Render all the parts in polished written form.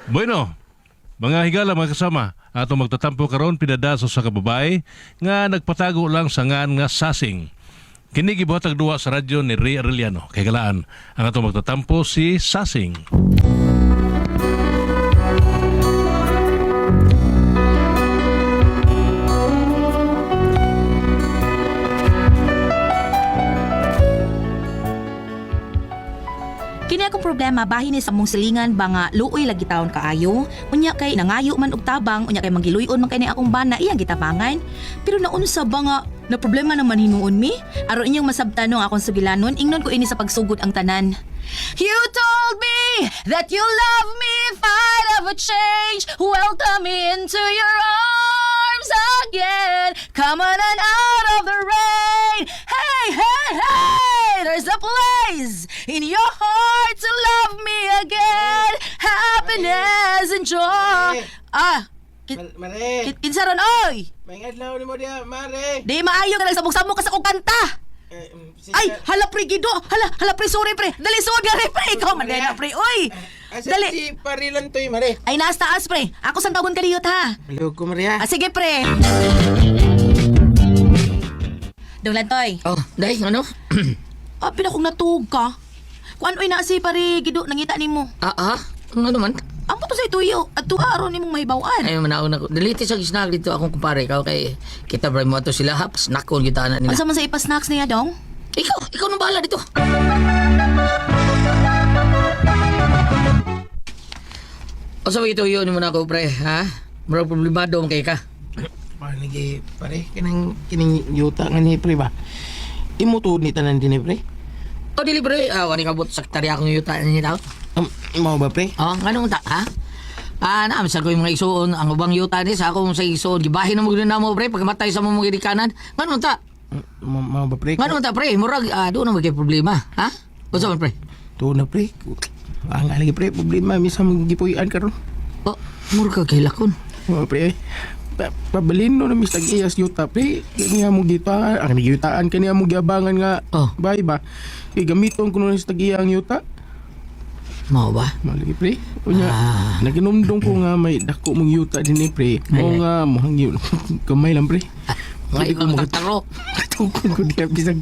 Bueno, mga higala mga kasama, ato magtatampo karon pinadaso sa kababay nga nagpatago lang sa ngan nga sasing. Kini gibuhatag duwa sa radyo ni Ray Arellano. Kay galaan, ang ato magtatampo si Sasing. Kini akong problema bahin ni sa mong silingan ba nga luoy lagi taon kaayo. Unya kay nangayo man og tabang, unya kay mangiluyon man kay ni akong bana iyang gitabangan. Pero naunsa ba nga na problema naman hinuon mi? Aron inyong masabtan ang akong sugilanon, ingnon ko ini sa pagsugod ang tanan. You told me that you love me if I'd ever change. Welcome me into your arms again. Come on and out of the rain. Hey, hey, hey! There's a place in your heart to love me again. Happiness and joy. Mare, Kinsaron, oy! may adlaw ni mo diya, Mare. Di maayo ka nagsabog-sabog ka sa kong kanta. Ay, hala pre, Gido. Hala pre, sorry pre. Dali, sugod ka rin pre. Ikaw, madala pre, oy. Asa Dali. si Parilan to'y, Mare. Ay, naas taas pre. Ako sang tagon kaniyot ha. Malihog ko, Maria. Sige pre. Dunglan toy. Oh, day, ano? Pila kong natug ka. Kung ano'y naasi pare, Gido, nangita ni mo. Ano man? Ang puto sa ituyo at tuaro ni mong mahibawaan. Ay, manaon ako. Daliti sa gisnag dito akong kumpare. Ikaw kay kita bray mo ato sila haps. Nakon kita na nila. Asa man sa ipa-snacks niya, dong? Ikaw nang bahala dito. O sa ito yun mo na ako, pre, ha? Mura problemado ang kay ka. Lagi, pare, kining yuta nga ni Pre ba? Imutuod ni tanan din ni Pre. O dili, pre, wani kabot saktari akong yuta niya daw. Mau ba, Pre? Oh, ganun ta, ha? Naamisal ko yung mga isuon. Ang ubang yuta ni sa akong sa isuon. Gibahin na mo gina mo, pre, pagkamatay sa mga gidikanan. Ganun ta? Mau ba, Pre? Ganun ta, pre, murag, doon na magkay problema, ha? O sa man, pre? Tuod na, Pre. Ang lagi, Pre, problema. Misa magipuyan karon. O, murag ka kay lakon. Mau, Pre. Pabalin no na mistag iyas yuta, Pre. Kaniya mo gitaan. Ang yutaan kaniya mo giabangan nga. Oh. Bay ba? Kaya gamiton ko na sa tag-iyang yuta. Mau ba? Malagi, Pre. Unya, naginumdong ko nga may dako mong yuta din ni Pre. Mo nga mohang yun. Kamay lang, Pre. Ngayon ko magtaro. Tukod ko diya bisag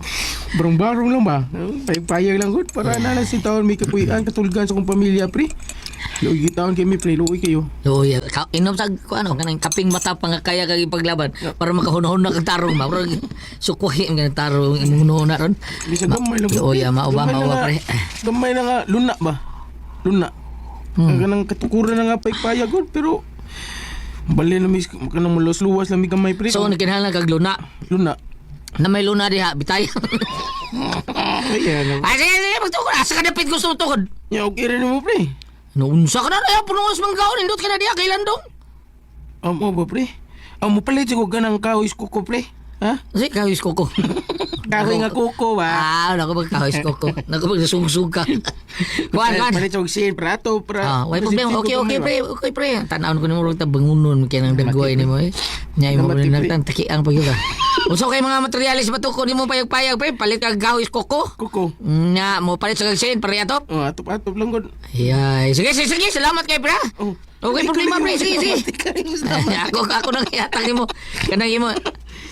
barong-barong lang ba? Payag lang gud para na lang si taon may kapuyan katulgan sa kong pamilya, Pre. Luoy gitaon kay mi, Pre. Luoy kayo. Uy, inom sa kanang kaping mata pa nga kaya kag ipaglaban para makahunahon na kag tarong ba. Murag sukuhi ang tarong imong na ron. Bisag gamay lang. Uy, mao ba, pre. Gamay na nga luna ba? Luna. Ang kanang katukuran na nga payag gud pero bali na mis kanang mulos-luwas lang mi gamay, Pre. So kinahanglan kag luna. Luna. Na may luna diha, bitay. Ayan. Ay, sige, magtukod. Asa ka dapit gusto tukod? Ya okay rin mo, Pre. Naunsa ka na rin, punong manggaon, indot ka na diha, kailan dong? Mo ba, Pre? Mo palit ko ganang kawis kuko, Pre. Ha? Sige, kawis koko. Kahoy nga kuko ba? Naku magkawis koko. Naku magsungsug ka. Kuan. Palit ko sin prato pra. Wala problema. Okay, pre. Okay, pre. Tanawon ko ni mo rin bangunon kaya nang dagway ni mo eh. Nyay mo rin nagtantaki ang pagyuga. Unsa kay mga materialis batuko ni mo payag-payag, pre. Palit kag gawis koko. Kuko. Nya mo palit sa kagsin para atop. Atop lang gud. Ay, sige. Salamat kay pre. Okay, problema, pre. Sige. Ako nang ihatag ni mo. Kanang imo.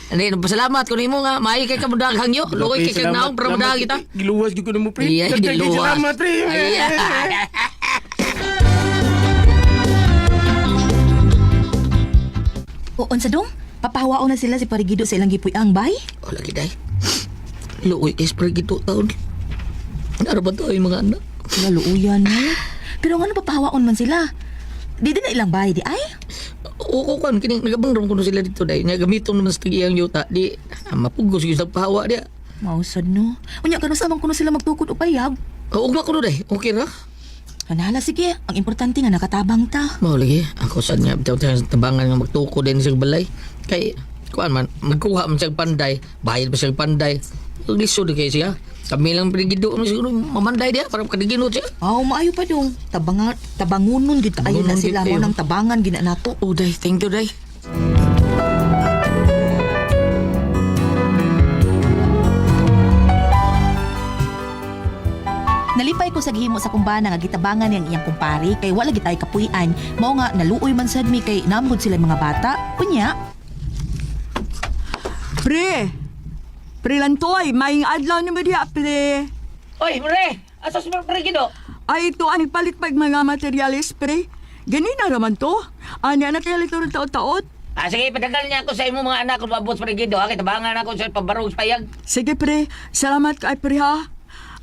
Hindi, pasalamat ko nimo nga. Maayo kay kamudag hangyo. Lukoy kay kag naong para mudag kita. Giluwas gyud ko nimo, Pre. Iya, giluwas. Salamat, Pre. Unsa dong? Papahawaon na sila si Parigido sa ilang gipuy-ang bay? O, lagi day. Lukoy kay spray gito taon. Ano ba to yung mga anak? Laluuyan na. Pero nga papahawaon man sila. Di na ilang bay, di ay? Oo, kan. Kining nagabang ron ko sila dito day. Nagamitong naman sa tagiyang yuta. Di, mapugos yung sa pahawa dia. Mausad no. Unya ka samang kuno sila magtukod o payag. Oo, ugma ko no day. Okay ra? Kanala sige, ang importante nga nakatabang ta. Mao lagi. Ako sad nga bitaw tayo sa tabangan nga magtuko din sa balay. Kay, kuan man, magkuha man siya panday. Bayad pa siya panday. Lisod kay siya. Kami lang pinigido mo siguro mamanday dia para kadiginot siya. Maayo pa dong. Tabangunon gid ayo na sila mo nang tabangan gina nato. Oh, day. Thank you, day. Nalip Nalipay ko sa gihimo sa kumbana nga gitabangan niyang iyang kumpari kay wala gitay kapuy-an. Mao nga naluoy man sad mi kay namgod sila mga bata. Unya, Pre! Pre Lantoy, maing adlaw ni mo diha, pre. Oy, pre! Asas mo pre gido? Ay, ito ang palit pag mga materialis, pre. Ganina raman to. Ani anak kaya lito rin taot-taot. Sige, padagal niya ako sa imo mga anak kung mabot pre gido. Kitabangan ako sa pabarong sa payag. Sige, pre. Salamat ka, pre, ha?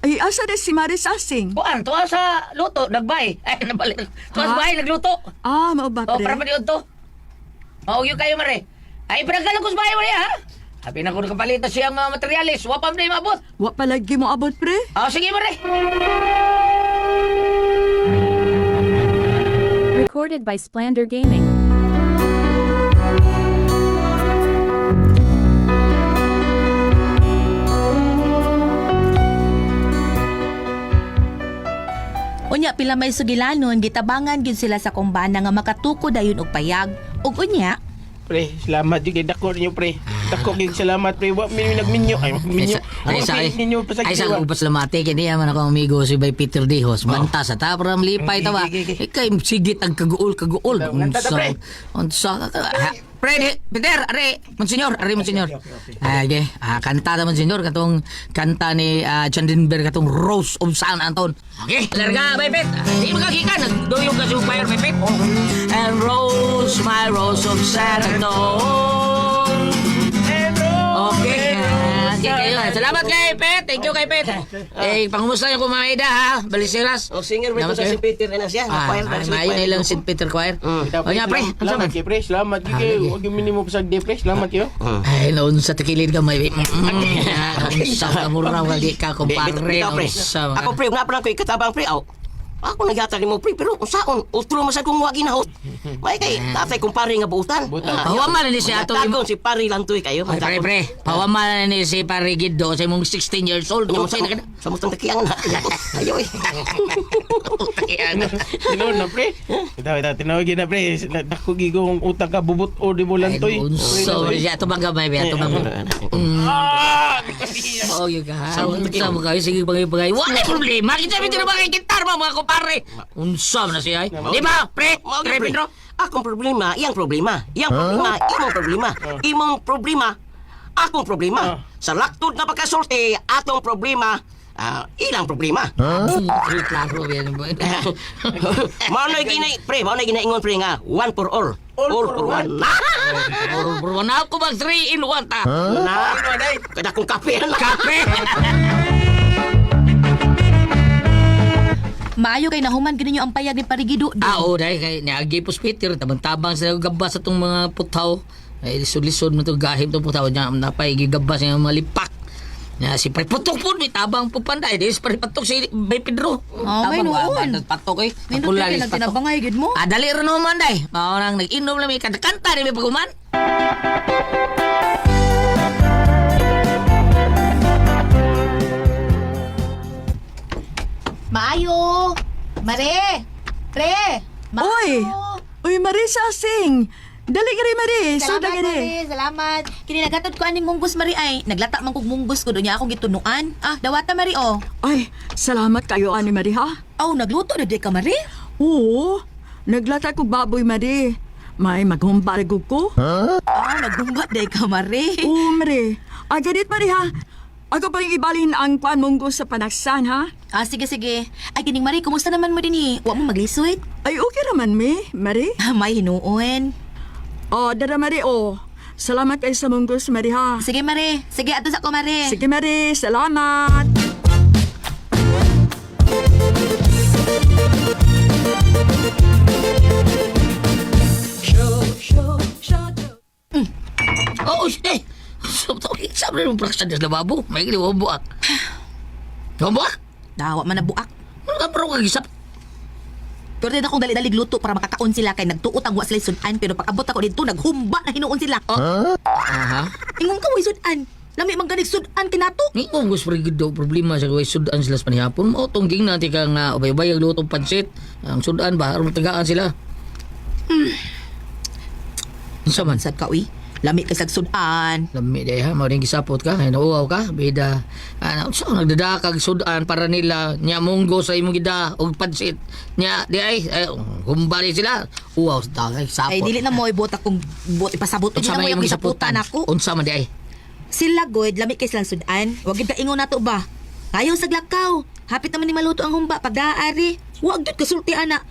Ay, asa na si Maris Asing? Kuan, tuwa sa luto, nagbay. Ay, nabalik. Tuwa sa Ha? bahay, nagluto. Ah, mao ba, O, pre? para pa diyon to. Maugyo kayo, mare. Ay, padagal ako sa bahay, mare, ha? Habi na ko nakapalitan siyang mga materialis. Wapam na yung mabot. Wa palagi mo abot, pre. Sige, mare. Recorded by Splander Gaming. unya pila may sugilanon gitabangan gyud sila sa kumbana nga makatuko dayon og payag. Ug unya, Pre, salamat jud kay dako ninyo pre. Dako gyud salamat pre. Wa mi nagminyo. Ay, minyo. Ninyo pa sa Ay, sa kiwa. upas lamate, kini yaman ako amigo si Bay Peter Dihos. Banta sa tapram lipay tawa. Ikay sigit ang kaguol. Nantata, pre. Unsa Pre, Peter, Monsenyor, Monsenyor. Ay, kanta ta Monsenyor katong kanta ni Chandenberg katong Rose of San Anton. Okay, larga Bay Pet. Di magkakita nagduyong ka sa fire Bay Pet. And Rose, my Rose of San Anton. Okay. Kayo. Salamat kay Pet. Thank you kay Pet. Pangumusta yung kumaida ha. Balisiras. Singer ba ito sa si Peter na siya? Choir ba? Mayo na lang si Peter Choir. O nga pre. Salamat kay pre. Salamat jud kay. Wa gyud minimo pa sa de pre. Salamat kayo. Ay, noon sa tikilid ka may... Sa kamura wali ka kumpare. Ako pre, nga pa lang ko ikatabang pre. Ako nagyata ni mo pre, pero kung saan, utro masad kong wagi na hot. May kay, tatay kong pari nga buutan. Pawaman ni si Ato. Tagon si pari lantoy kayo. Ay, pre. Pawaman ni si Pare Gido sa imong 16 years old. Sa mutang takiyangan na. Ayaw eh. Tinawag na pre. Tinawag na pre. Dako gigong utang ka bubut o di mo lang toy. So, ato bang gamay, ato bang Oh, yung unsa mo kayo, sige pagay. Wala problema. Kita na makikitar mo mga kupare. Unsa na siya. Di ba, pre? Pre, Pedro? Akong problema, iyang problema. Iyang problema, imong problema. Imong problema, akong problema. Sa laktod na pagkasulti, atong problema, ilang problema. Klaro yan. Maunay ginaingon pre nga, one for all. All for one. Puro na ako mag 3 in 1 ta. Kada kong kape na. Kape! maayo kay nahuman gid ninyo ang payag ni Parigido. Oo, dahil kay niagipos Peter, tabang-tabang sa gabas atong mga putaw. Ay, lisod-lisod mo ito gahim itong putaw niya. Napay gigabas niya mga lipak. Ya, si Pre Putok po, may tabang po panday. Dahil si Pre Putok si Bay Pedro. May noon. Patok eh. Nindot kay nagtinabangay gid mo. Dali rin naman day. Maurang nag-inom lang may kanta ni may paguman. Maayo! Mare! Pre! Uy, Maris Asing. Dali ka rin, Maris. Salamat, Mare. Salamat. Kini nagatod ko aning munggos, Mari, ay. Naglata man kong munggos ko. Doon niya akong gitunuan. Dawata, Mari, oh. Ay, salamat kayo, Ani Mari, ha? Nagluto na di ka, Mari? Oo, naglata ko baboy, Mari. May maghumbarigog ko. Naggumbat di ka, Mari. Oo, Mari. Ganit, Mari, ha? Ako pa rin ibalhin ang kwan munggo sa panaksan, ha? Sige, sige. Ay, kining Mari, kumusta naman mo din, Huwag mo maglisuit. Ay, okay naman, Mari. May hinuon. Dara, Mari, Salamat kayo sa munggos, Mari, ha? Sige, Mari. Sige, ato sa ko, Mari. Sige, Mari. Salamat. Sabi mo praksa sa lababo. May kiliwa buak. Buak? Dawa man na buak. Ano ka parang kagisap? Pero din akong dali-dali luto para makakaon sila kay nagtuot ang wa sila sudan pero pag abot ako dito naghumba na hinuon sila. Aha. Ingon ka way sudan. Lami man ganig sudan kinato. Ni kung gusto rin daw problema sa gawin sudan sila sa panihapon. Mao tungging natin ka nga ubay-ubay ang lutong pansit. Ang sudan ba? Aram tagaan sila. Sa man. Sad ka uy. Lami kay sagsudan. Lami day ha, mao din gisapot ka, ay nauwaw ka, bida. So nagdadakag sudan para nila nya munggo sa imong gida og pansit. Nya di ay humbali sila. Uwaw sa dagay sapot. Ay dili na mo ibot akong bot ipasabot Unsa na mo man yung imong gisaputan gisaputan ako. Unsa man di ay? Sila good, lami kay silang sudan. Wag gyud kaingon nato ba? Ayaw sa glakaw. Hapit naman ni maluto ang humba pagdaari. Wag gyud kasulti ana.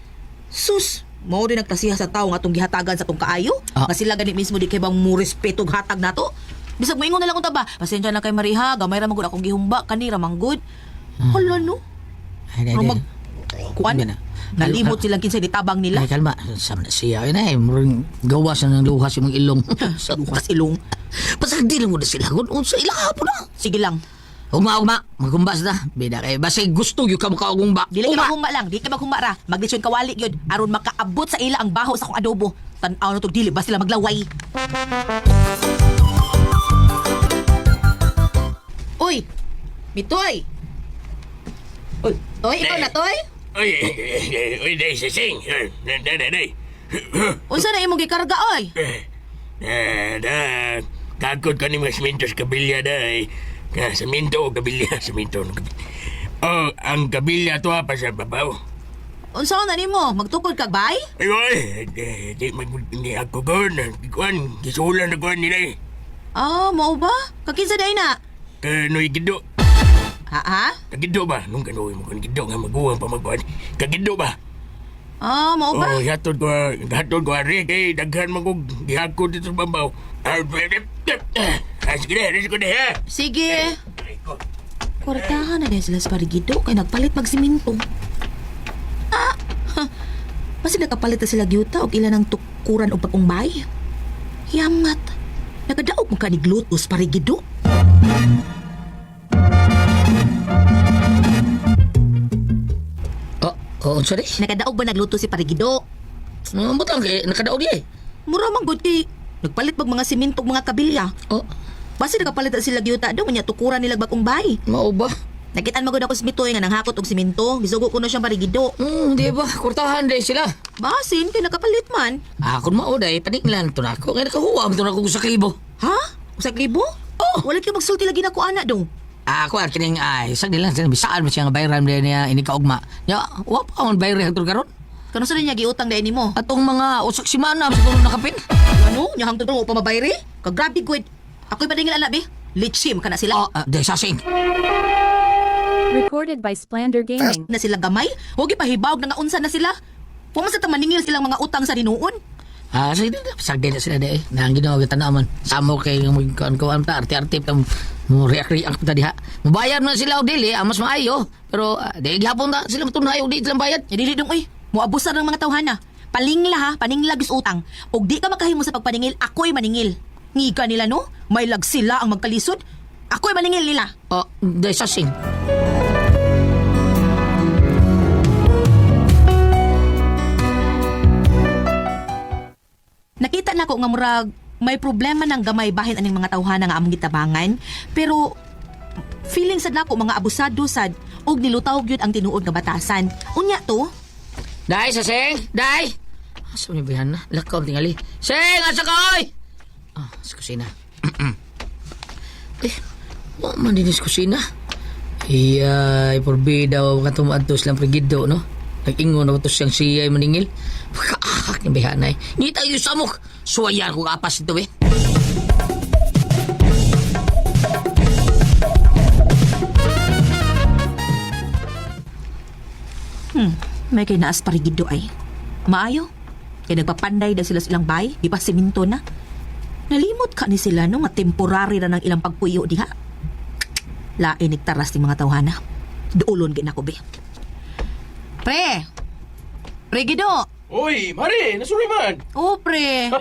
Sus, mao din nagtasiha sa tawo nga atong gihatagan sa tong kaayo. Nga sila gani mismo di kay bang mo respeto og hatag nato. Bisag moingon na lang unta ba? Pasensya na kay Mariha, gamay ra man gud akong gihumba kanira man gud. Hala no. Ay, Pero mag kuan Yan na. nalimot silang kinsa ditabang nila. Ay, kalma. Sama na siya. Ay, na, murang gawas na ng luhas yung mga ilong. Sa lukas ilong. Pasag di lang mo na sila. Kung sa ilang hapon na. Sige lang. Uma. Magkumbas na. Bida kay basi gusto yung kamukha-ugumba. Dili ka maghumma lang, di ka maghumma ra. Magdesyon kawali gyud aron makaabot sa ila ang baho sa akong adobo. Tan-aw na tog dili ba sila maglaway. Uy! Mitoy! Oy, ikaw na toy? Uy, day, sising. Day. Unsa na imong gikarga oy? Kakot ka ni mga siminto sa kabilya, day. Siminto o kabilya, siminto. Oh, ang kabilya to pa sa babaw. Unsa na nimo? Magtukod kag bay? Ay, di ako kon. Kuan, gisulan na kuan nila eh. Ah, mao ba? Kakinsa day na? Kanoy gido. Ha? Kagido ba? Nung kanoy mo kon gido nga maguwang pa magkuan. Kagido ba? Ah, mao ba? Oh, hatod ko ari kay daghan man kog gihakot dito sa babaw. Sige na, risko na ha. Sige. Kortahan na din sila sa parigido kay nagpalit magsiminto. Mas nakapalit na sila gyuta og ilan ang tukuran o pag-umbay. Yamat. Nagadaog mo ka ni glutos parigido. Sorry. Nakadaog ba nagluto si parigido? Butang kay nakadaog di eh. Mura man gud kay nagpalit pag mga simento mga kabilya. Oh, Basi nakapalit na sila gyuta daw nya tukuran nila bag-umbay. mao ba? Nakitaan magud ako si Mitoy nga nanghakot og simento. Gisugo ko na siyang parigido. Di ba? Kurtahan day sila. Basin kay nakapalit man. Ako mao day paninglan to nako kay nakahuwam to nako sa klibo. Ha? Usa libo? Oh, wala kay magsulti lagi na ko ana dong. Ako kining ay sa dilan sa bisaan mo siya nga bayran din niya ini kaugma. Ya, wa pa on bayran hangtod karon. Kano sa niya giutang dai nimo? Atong mga usak simana sa kuno nakapin. Ano? Nya hangtod mo pa mabayre? Kag grabe gud. Ako'y padingil ana bi. Litsim kana sila. Day sasing. Recorded by Splander Gaming. Na sila gamay. Huwag ipahibawag na nga unsa na sila. Huwag man sa tamaningil silang mga utang sa dinuon. Sige na, sagday na sila day. Nang ginawa kita naman. Samo kay magkuan ta arte-arte ta mo react ta diha. Mabayad na sila og dili, mas maayo. Pero day gihapon ta sila matunay og di silang bayad. Ya dili dong uy. Muabusan ng mga tawhana. Palingla ha, paningla gis utang. Og di ka makahimo sa pagpaningil, ako'y maningil. Ngiga nila no? May lag sila ang magkalisod. Ako'y maningil nila. Day sasing. Nakita na ko nga murag may problema ng gamay bahin aning mga tawhana nga among gitabangan, pero feeling sad nako mga abusado sad og nilutaw gyud ang tinuod nga batasan. Unya to, Day sasing, day. Asa ni bihan na? Lakaw tingali. Sing, asa ka oy? Sa kusina. Wa man din sa kusina. Iya, porbida wa ka tumadtos lang prigido, no? Nag-ingon na to siyang siya'y maningil. Makaakak ng bihanay. Hindi tayo samok. Suwayan ko kapas ito eh. may kay naas parigido ay. Maayo. Kay nagpapanday na sila silang bay, di pa siminto na. Nalimot ka ni sila no, nga temporary na ng ilang pagpuyo diha. Lain nigtaras ni mga tawhana. Duulon gin ako be. Pre! Pre Gido! Oy, Mari, nasuloy man. Oh, pre.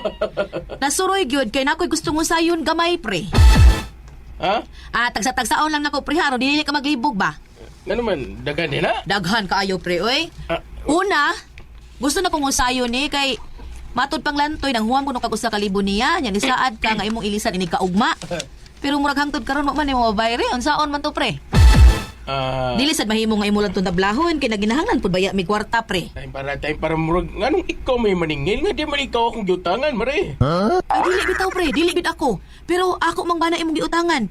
Nasuroy gyud kay nakoy gusto mo sayon gamay, pre. Ha? Tagsa-tagsaon lang nako, pre, haro dili ka maglibog ba? Nga naman, dagan din ha? Daghan kaayo, pre, oy. Una, gusto na kong usayon ni kay matod pang lantoy nang huwam ko no kag usa ka libo niya, nya ni saad ka nga imong ilisan ini kaugma. Pero murag hangtod karon wa man imo bayre, unsaon man to, pre? Dili sad mahimo nga imo lang tong tablahon kay naginahanglan pud baya mi kwarta pre. Time para murag nganong ikaw may maningil nga di man ikaw akong giutangan mare. Ay, dili bitaw pre, dili bit ako. Pero ako mang bana imong giutangan.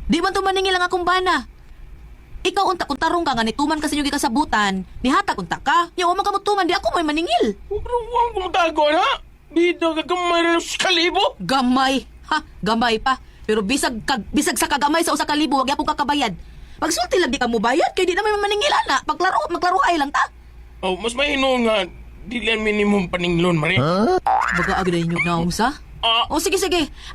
Di man to maningil ang akong bana. Ikaw unta kung tarong ka nga nituman kasi yung gikasabutan, nihatag unta ka. Yaw man kamutuman di ako may maningil. Pero wang kumutago na. Bida ka kamay na sa kalibo. Gamay. Ha, gamay pa. Pero bisag sa kagamay sa usa ka libo, wag yapon kakabayad. Pagsulti lang di ka mo bayad, kay di na may maningil ana. Maglaro ay lang ta. Oh, mas mahino nga di lang minimum paninglon mare. Baga agad ninyo naong sa? O sige.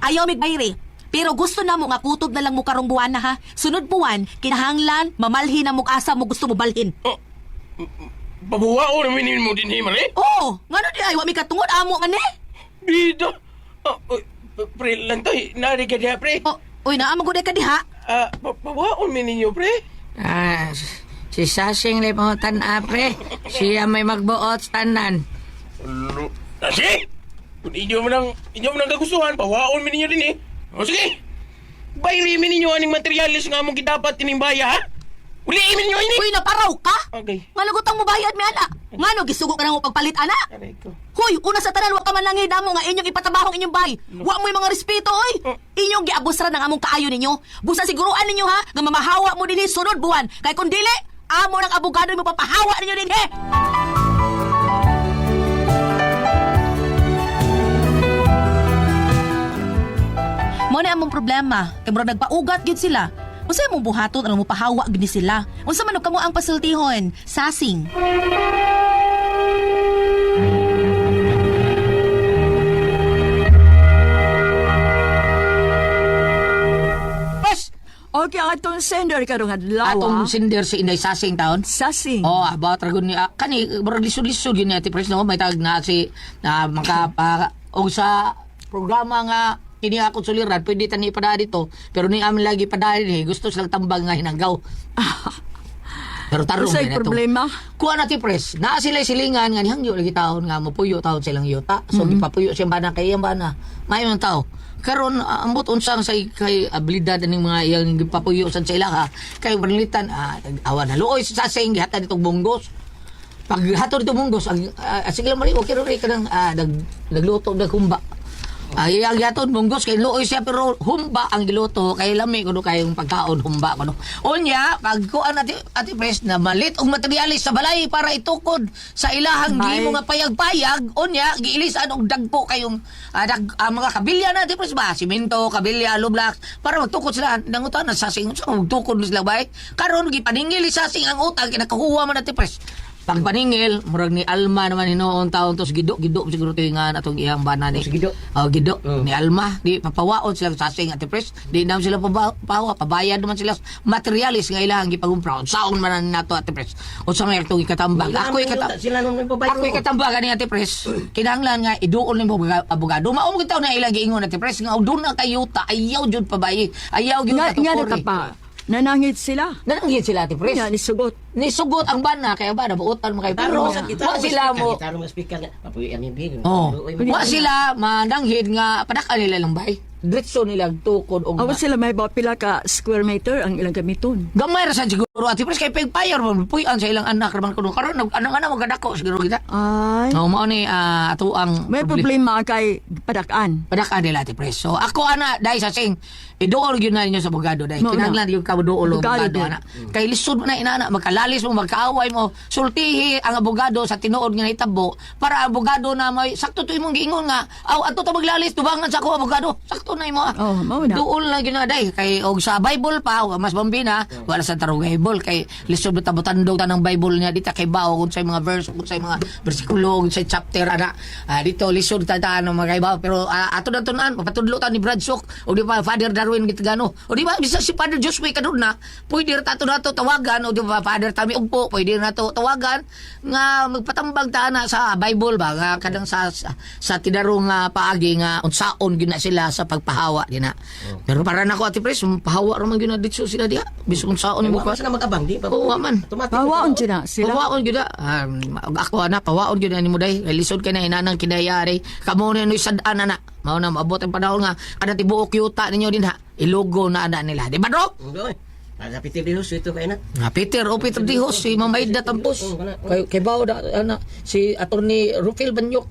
Ayaw mig bayri. Pero gusto na mo nga kutob na lang mo karong buwan na ha. Sunod buwan, kinahanglan, mamalhin na mo asa mo gusto mo balhin. Pabuwao na minimum din mare. Oo, ngano di ay wa mi katungod amo man eh. Bida. Pre lang tayo. Nari ka diya pre. Uy, naamang gud ka diha. Pabuwaon mininyo pre. Si Sasing lay pangutan pre. Siya may magbuot tanan. Kasi, kung inyo mo nang kagustuhan, pawaon mi ninyo din eh. O sige, bayri mi ninyo aning materialis nga mong gidapat tinimbaya ha? Uliin mi ninyo ini! Uy, naparaw ka? Okay. Nga lagutang mo bayad mi ana. Ngano gisugo ka na mo pagpalit ana? Aray ko. Hoy, una sa tanan wa ka man langay damo nga inyong ipatabahong inyong bay. Wa mo'y mga respeto oy. Inyong giabusra ng among kaayo ninyo. Busa siguruan ninyo ha nga mamahawa mo dinhi sunod buwan. Kay kun dili, amo ng abogado mo papahawa ninyo dinhi. Mo na among problema, kay murag nagpaugat gyud sila. Unsa imong buhaton ano mo pahawa gid sila? Unsa man og kamo ang pasultihon? Sasing. Okay, ang atong sender karong adlaw. Atong sinder si Inday Sasing taon. Sasing. Oh, about ragon ni kani murag lisod-lisod yun ni Ate Pres no may tag na si og sa programa nga kini ako suliran pwede tani pada dito pero ni amin lagi pada ni gusto silang tambang nga hinanggaw. Pero tarong Usay na to. problema. Kuha na Ate Pres, naa sila silingan nga nihangyo lagi taon nga mopuyo taon silang yuta. So gipapuyo siyang bana kay iyang bana. May man tao. Karon ambot unsang sa kay abilidad aning mga iyang gipapuyo sa ilaha kay berlitan awan na luoy sa Sasing gihatad ditong bunggos. Pag hatod ditong bunggos sige lang mali okay rin kanang nagluto humba. Iyang gihatod bunggos kay luoy siya pero humba ang giluto kay lami kuno kayong pagkaon humba kuno. Unya pag kuan ati Pres na malit og materialis sa balay para itukod sa ilahang gimo nga payag-payag unya giilisan og dagpo kayong mga kabilya na ati Pres ba simento kabilya lublak para magtukod sila nangutan na Sasing sa magtukod sila bay karon gipaningil Sasing ang utang kinakahuwa man ati Pres. Pag paningil, murag ni Alma naman hinoon taon tos gido siguro tingan atong iyang bana ni. Gido. Oh, gido ni Alma, di papawaon sila sa Sasing Ate Pres. Di nam sila pabayad naman sila materialis nga ilang gipagumpra. Saon man nato Ate Pres. Unsa may atong ikatambag? Sila nung may pabayad. Ako ikatambag ni Ate Pres. Kinahanglan nga iduol ni abogado. Mao mo gitaw na ilang giingon Ate Pres nga doon na kayuta ayaw jud pabayi. Ayaw gyud Nga pa. Nanangit sila. Nananggit sila Ate Pres. Nga, nisugot. Nisugot ang bana kaya ba nabuotan mo kay pero wa sila mo speaker nga. Papuyan yung big. wa sila mananghid nga padaka nila lang bay diretso nila tukod og Awa sila may pila ka square meter ang ilang gamiton. gamay ra sa siguro Ate Pres kay pagpayor mo puyan sa ilang anak raman kuno karon anang magadako siguro kita Ay. mao ni ato ang May problema kay padakaan. padaka nila Ate Pres so ako ana dai Sasing iduol gyud na ninyo sa abogado dai Mao na. kinahanglan yung kaduol Abogado abogado din. ana kay lisod na inana magkalalis mo magkaaway mo sultihi ang abogado sa tinuod nga hitabo para abogado na may sakto to imong giingon nga ato to maglalis tubangan sa ako abogado sakto na imo Oh, mao na. duol na gyud na dai kay og sa Bible pa mas bambina wala sa tarong Bible kay lisod ta butandog tanang Bible niya dita kay bawo kun sa mga verse kun sa mga bersikulo kun sa chapter ana dito lisod ta ano mga ibaw pero ato na tunan papatudlo ta ni Bradshaw o di ba Father Darwin Gitgano o di ba bisa si Father Joshua kadud na pwede ra tato nato tawagan o di ba Father Tami Ugpo pwede nato tawagan nga magpatambag ta na sa Bible ba nga kadang sa tidarong paagi nga unsaon gyud na sila sa pagpahawa dina pero para nako Ate Pres pahawa ra man gyud na dito sila diha bisan unsaon mo pa Sila mag-abang di. oo man Pawaon sila. pawaon gyud ako ana pawaon gyud ni mo day lisod kay na inanang kinayari kamo na no sad-an ana mao na maabot ang panahon nga kada tibuok yuta ninyo din ha ilogo na ana nila di ba Dok? Napitin din ito kayo na. Peter Dihos, si Mamayda Tampos. Kay bao da si Attorney Rufil Banyok.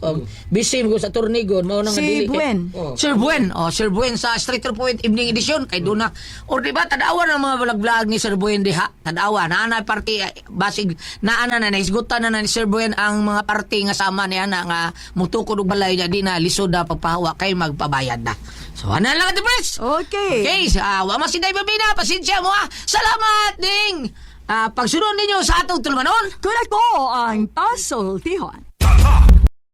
Busy mo sa attorney gon mao nang Si dili. Buen. Sir Buen sa Street Point Evening Edition kay duna. Or di ba tadawa ng mga vlog ni Sir Buen diha. Tadawa na party basig naana na naisgutan na ni Sir Buen ang mga party nga sama niya na nga mutukod og balay niya di na lisod na pagpahawa kay magpabayad na. So ana lang ati press. Okay. Okay, wa masiday babina, pasensya mo ah. Salamat ding pagsunod ninyo sa atong tulmanon. Kung ako ang Tasol Tihon.